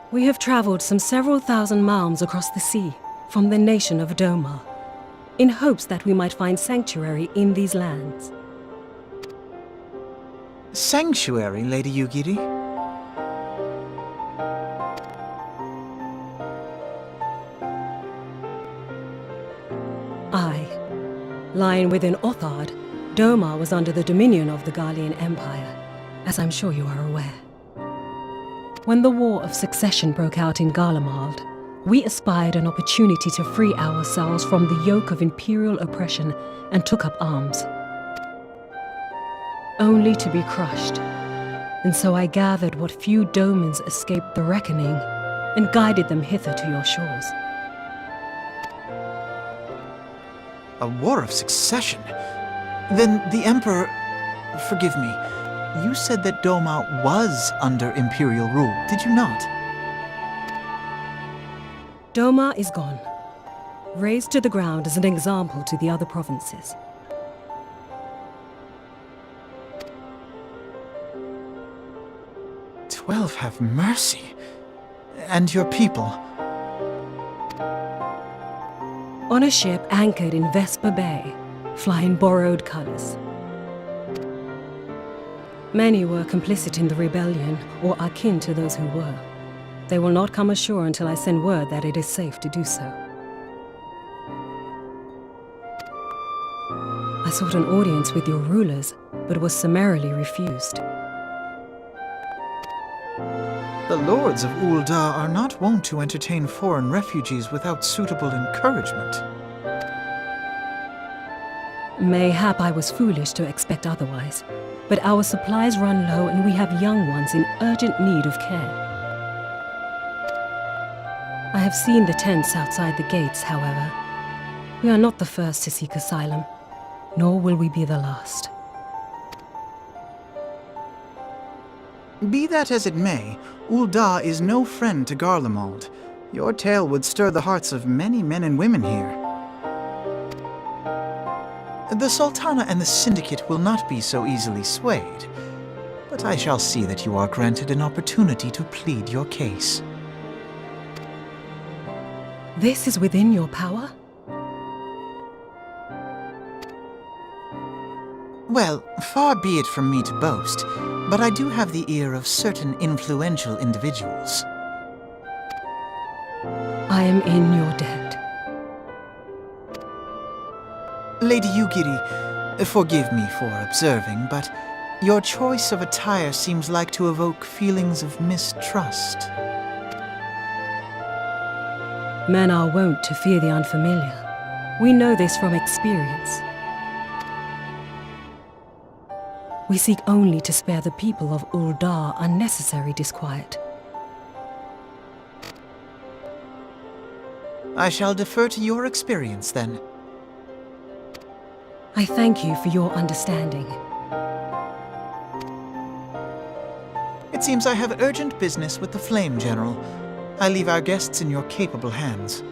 We have traveled some several thousand miles across the sea from the nation of Doma, in hopes that we might find sanctuary in these lands. Sanctuary, Lady Yugiri? Aye. Lying within Othard, Doma was under the dominion of the Garlean Empire, as I'm sure you are aware. When the War of Succession broke out in Garlemald, we espied an opportunity to free ourselves from the yoke of imperial oppression and took up arms. Only to be crushed. And so I gathered what few Domans escaped the reckoning and guided them hither to your shores. A war of succession? Then the Emperor... Forgive me. You said that Doma was under Imperial rule, did you not? Doma is gone. Razed to the ground as an example to the other provinces. "12 have mercy. And your people?" On a ship anchored in Vesper Bay, flying borrowed colors. Many were complicit in the rebellion, or akin to those who were. They will not come ashore until I send word that it is safe to do so. I sought an audience with your rulers, but was summarily refused. The lords of Ul'dah are not wont to entertain foreign refugees without suitable encouragement. Mayhap I was foolish to expect otherwise, but our supplies run low and we have young ones in urgent need of care. I have seen the tents outside the gates, however. We are not the first to seek asylum, nor will we be the last. Be that as it may, Ul'dah is no friend to Garlemald. Your tale would stir the hearts of many men and women here. The Sultana and the Syndicate will not be so easily swayed, but I shall see that you are granted an opportunity to plead your case. This is within your power? Well, far be it from me to boast, but I do have the ear of certain influential individuals. I am in your debt. Lady Yugiri, forgive me for observing, but your choice of attire seems like to evoke feelings of mistrust. Men are wont to fear the unfamiliar. We know this from experience. We seek only to spare the people of Ul'dah unnecessary disquiet. I shall defer to your experience, then. I thank you for your understanding. It seems I have urgent business with the Flame General. I leave our guests in your capable hands.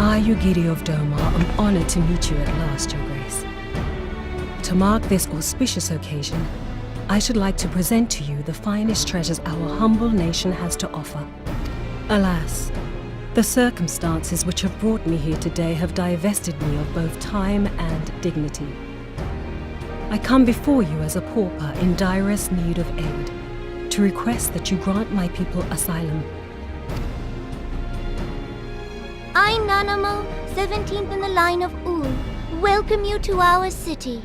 I, Yugiri of Doma, am honored to meet you at last, Your Grace. To mark this auspicious occasion, I should like to present to you the finest treasures our humble nation has to offer. Alas, the circumstances which have brought me here today have divested me of both time and dignity. I come before you as a pauper in direst need of aid, to request that you grant my people asylum. I, Nanamo, 17th in the line of Ul, welcome you to our city.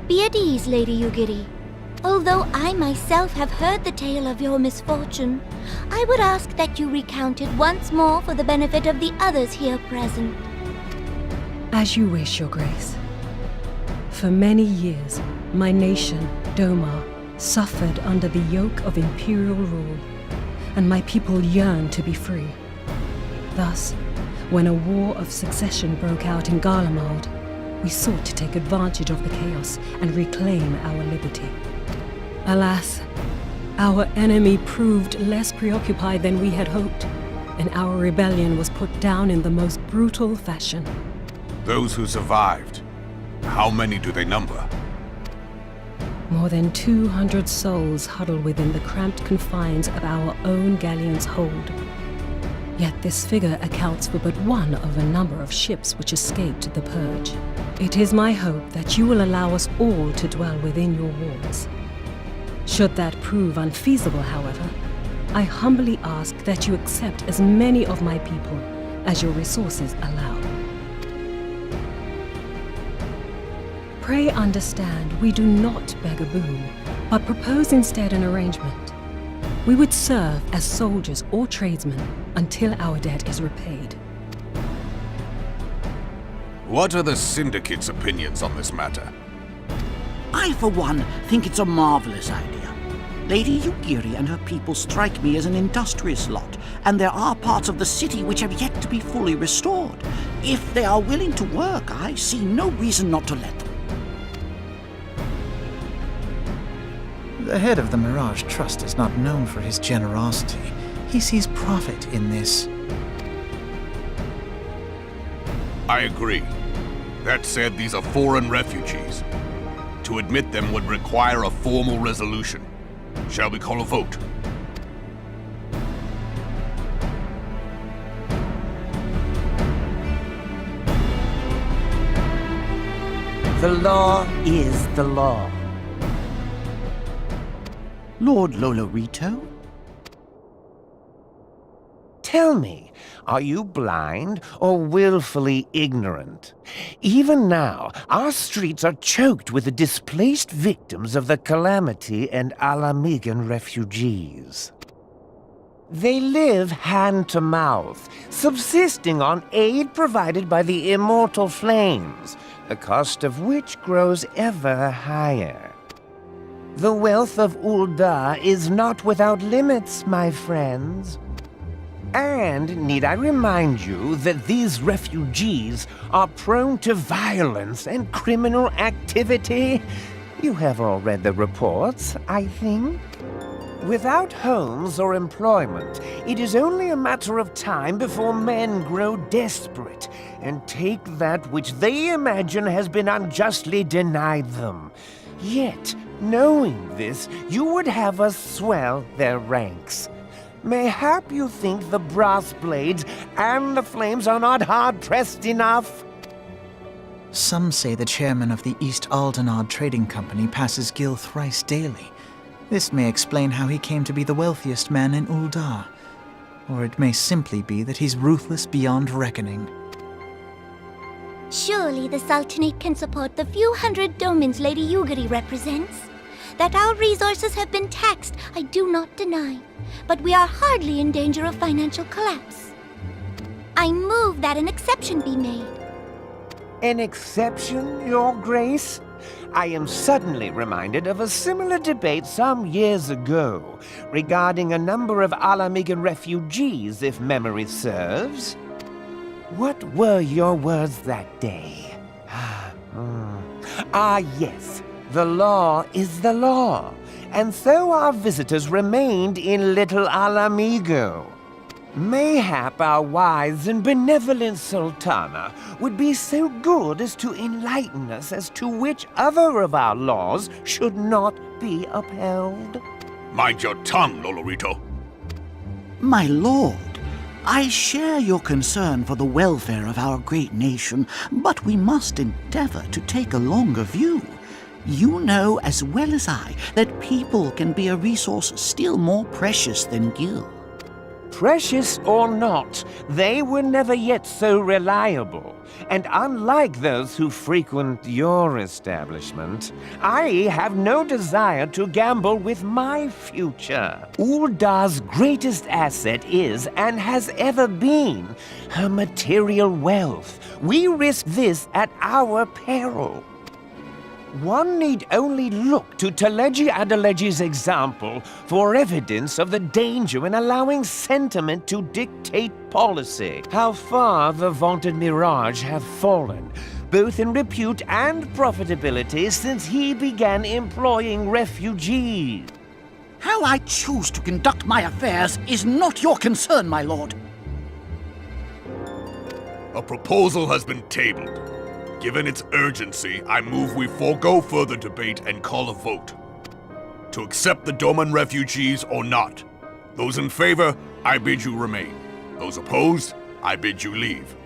Be at ease, Lady Yugiri. Although I myself have heard the tale of your misfortune, I would ask that you recount it once more for the benefit of the others here present. As you wish, Your Grace. For many years, my nation, Doma, suffered under the yoke of imperial rule, and my people yearned to be free. Thus, when a war of succession broke out in Garlemald, we sought to take advantage of the chaos and reclaim our liberty. Alas, our enemy proved less preoccupied than we had hoped, and our rebellion was put down in the most brutal fashion. Those who survived, how many do they number? More than 200 souls huddle within the cramped confines of our own galleon's hold. Yet this figure accounts for but one of a number of ships which escaped the purge. It is my hope that you will allow us all to dwell within your walls. Should that prove unfeasible, however, I humbly ask that you accept as many of my people as your resources allow. Pray understand, we do not beg a boon, but propose instead an arrangement. We would serve as soldiers or tradesmen until our debt is repaid. What are the Syndicate's opinions on this matter? I, for one, think it's a marvelous idea. Lady Yugiri and her people strike me as an industrious lot, and there are parts of the city which have yet to be fully restored. If they are willing to work, I see no reason not to let them. The head of the Mirage Trust is not known for his generosity. He sees profit in this. I agree. That said, these are foreign refugees. To admit them would require a formal resolution. Shall we call a vote? The law is the law. Lord Lolorito? Tell me, are you blind or willfully ignorant? Even now, our streets are choked with the displaced victims of the Calamity and Alamigan refugees. They live hand to mouth, subsisting on aid provided by the immortal flames, the cost of which grows ever higher. The wealth of Ul'dah is not without limits, my friends. And need I remind you that these refugees are prone to violence and criminal activity? You have all read the reports, I think. Without homes or employment, it is only a matter of time before men grow desperate and take that which they imagine has been unjustly denied them. Yet, knowing this, you would have us swell their ranks. Mayhap you think the brass blades and the flames are not hard-pressed enough? Some say the chairman of the East Aldenard Trading Company passes Gil thrice daily. This may explain how he came to be the wealthiest man in Ul'dah. Or it may simply be that he's ruthless beyond reckoning. Surely the Sultanate can support the few hundred domins Lady Yugiri represents. That our resources have been taxed, I do not deny, but we are hardly in danger of financial collapse. I move that an exception be made. An exception, Your Grace? I am suddenly reminded of a similar debate some years ago regarding a number of Alamigan refugees, if memory serves. What were your words that day? Yes. The law is the law, and so our visitors remained in Little Alamigo. Mayhap our wise and benevolent Sultana would be so good as to enlighten us as to which other of our laws should not be upheld. Mind your tongue, Lolorito. My lord, I share your concern for the welfare of our great nation, but we must endeavor to take a longer view. You know as well as I that people can be a resource still more precious than gil. Precious or not, they were never yet so reliable. And unlike those who frequent your establishment, I have no desire to gamble with my future. Uldar's greatest asset is, and has ever been, her material wealth. We risk this at our peril. One need only look to Teleji Adeleji's example for evidence of the danger in allowing sentiment to dictate policy. How far the vaunted Mirage have fallen, both in repute and profitability, since he began employing refugees. How I choose to conduct my affairs is not your concern, my lord. A proposal has been tabled. Given its urgency, I move we forego further debate and call a vote. To accept the Doman refugees or not. Those in favor, I bid you remain. Those opposed, I bid you leave.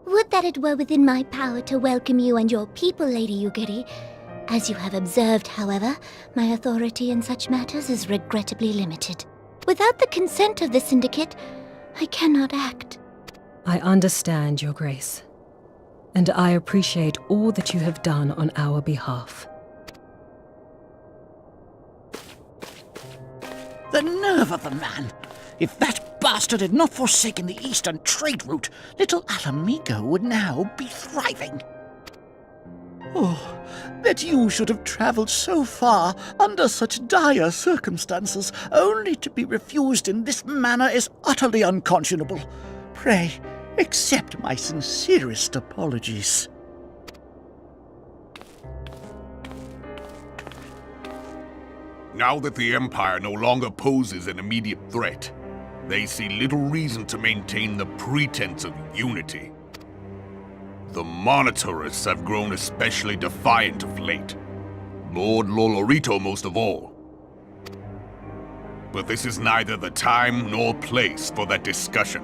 Would that it were within my power to welcome you and your people, Lady Yugiri. As you have observed, however, my authority in such matters is regrettably limited. Without the consent of the Syndicate, I cannot act. I understand, Your Grace, and I appreciate all that you have done on our behalf. The nerve of the man! If that bastard had not forsaken the eastern trade route, Little Alamigo would now be thriving. Oh, that you should have traveled so far under such dire circumstances, only to be refused in this manner is utterly unconscionable. Pray, accept my sincerest apologies. Now that the Empire no longer poses an immediate threat, they see little reason to maintain the pretense of unity. The Monitorists have grown especially defiant of late. Lord Lolorito most of all. But this is neither the time nor place for that discussion.